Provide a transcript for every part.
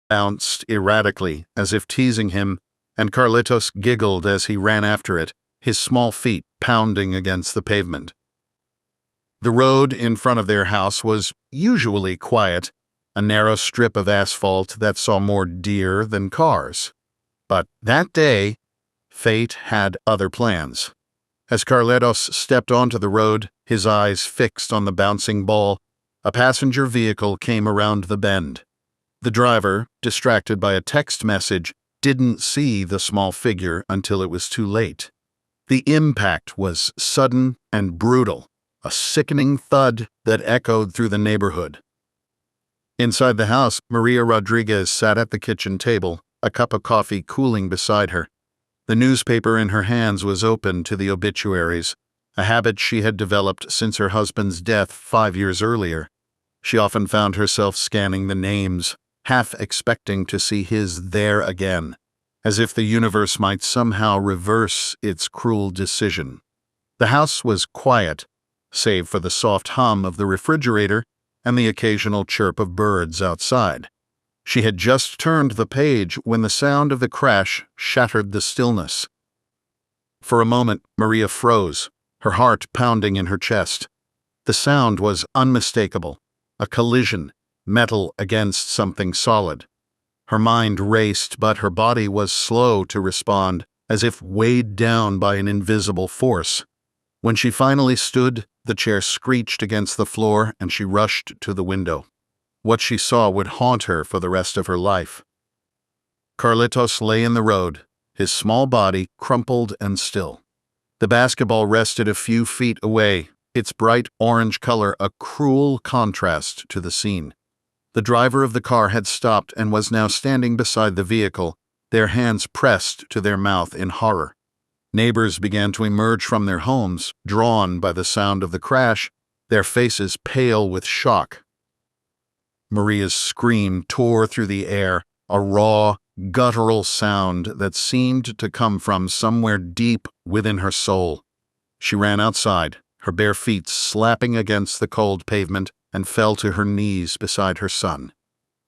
bounced erratically, as if teasing him, and Carlitos giggled as he ran after it, his small feet pounding against the pavement. The road in front of their house was usually quiet, a narrow strip of asphalt that saw more deer than cars. But that day, fate had other plans. As Carlitos stepped onto the road, his eyes fixed on the bouncing ball, a passenger vehicle came around the bend. The driver, distracted by a text message, didn't see the small figure until it was too late. The impact was sudden and brutal, a sickening thud that echoed through the neighborhood. Inside the house, Maria Rodriguez sat at the kitchen table, a cup of coffee cooling beside her. The newspaper in her hands was open to the obituaries, a habit she had developed since her husband's death 5 years earlier. She often found herself scanning the names, half expecting to see his there again, as if the universe might somehow reverse its cruel decision. The house was quiet, save for the soft hum of the refrigerator and the occasional chirp of birds outside. She had just turned the page when the sound of the crash shattered the stillness. For a moment, Maria froze, her heart pounding in her chest. The sound was unmistakable, a collision, metal against something solid. Her mind raced, but her body was slow to respond, as if weighed down by an invisible force. When she finally stood, the chair screeched against the floor and she rushed to the window. What she saw would haunt her for the rest of her life. Carlitos lay in the road, his small body crumpled and still. The basketball rested a few feet away, its bright orange color a cruel contrast to the scene. The driver of the car had stopped and was now standing beside the vehicle, their hands pressed to their mouth in horror. Neighbors began to emerge from their homes, drawn by the sound of the crash, their faces pale with shock. Maria's scream tore through the air, a raw, guttural sound that seemed to come from somewhere deep within her soul. She ran outside, her bare feet slapping against the cold pavement, and fell to her knees beside her son.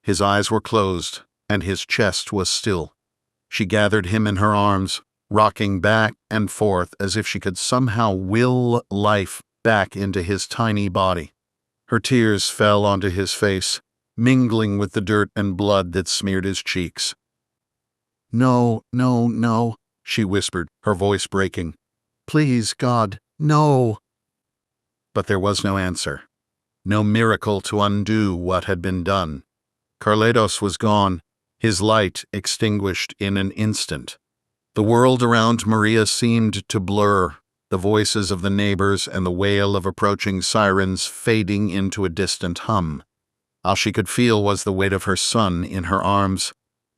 His eyes were closed, and his chest was still. She gathered him in her arms, rocking back and forth as if she could somehow will life back into his tiny body. Her tears fell onto his face, mingling with the dirt and blood that smeared his cheeks. "No, no, no," she whispered, her voice breaking. "Please, God, no." But there was no answer, no miracle to undo what had been done. Carlitos was gone, his light extinguished in an instant. The world around Maria seemed to blur, the voices of the neighbors and the wail of approaching sirens fading into a distant hum. All she could feel was the weight of her son in her arms,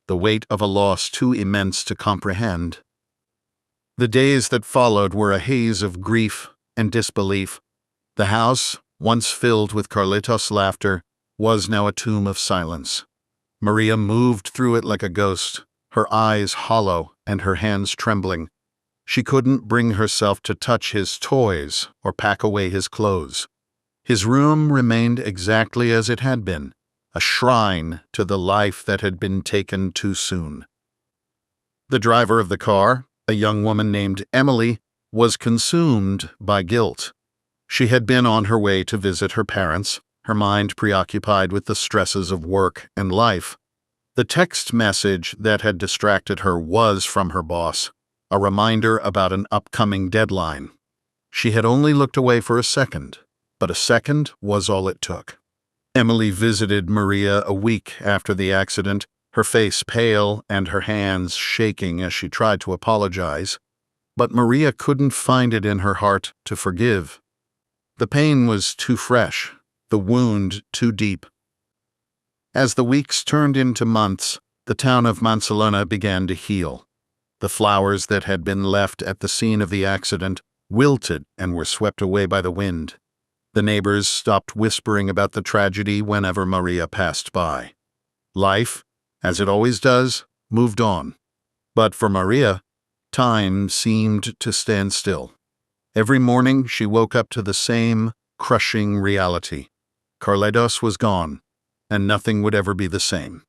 the weight of a loss too immense to comprehend. The days that followed were a haze of grief and disbelief. The house, once filled with Carlitos' laughter, was now a tomb of silence. Maria moved through it like a ghost, her eyes hollow and her hands trembling. She couldn't bring herself to touch his toys or pack away his clothes. His room remained exactly as it had been, a shrine to the life that had been taken too soon. The driver of the car, a young woman named Emily, was consumed by guilt. She had been on her way to visit her parents, her mind preoccupied with the stresses of work and life. The text message that had distracted her was from her boss, a reminder about an upcoming deadline. She had only looked away for a second, but a second was all it took. Emily visited Maria a week after the accident, her face pale and her hands shaking as she tried to apologize. But Maria couldn't find it in her heart to forgive. The pain was too fresh, the wound too deep. As the weeks turned into months, the town of Mansalona began to heal. The flowers that had been left at the scene of the accident wilted and were swept away by the wind. The neighbors stopped whispering about the tragedy whenever Maria passed by. Life, as it always does, moved on. But for Maria, time seemed to stand still. Every morning she woke up to the same crushing reality. Carlitos was gone, and nothing would ever be the same.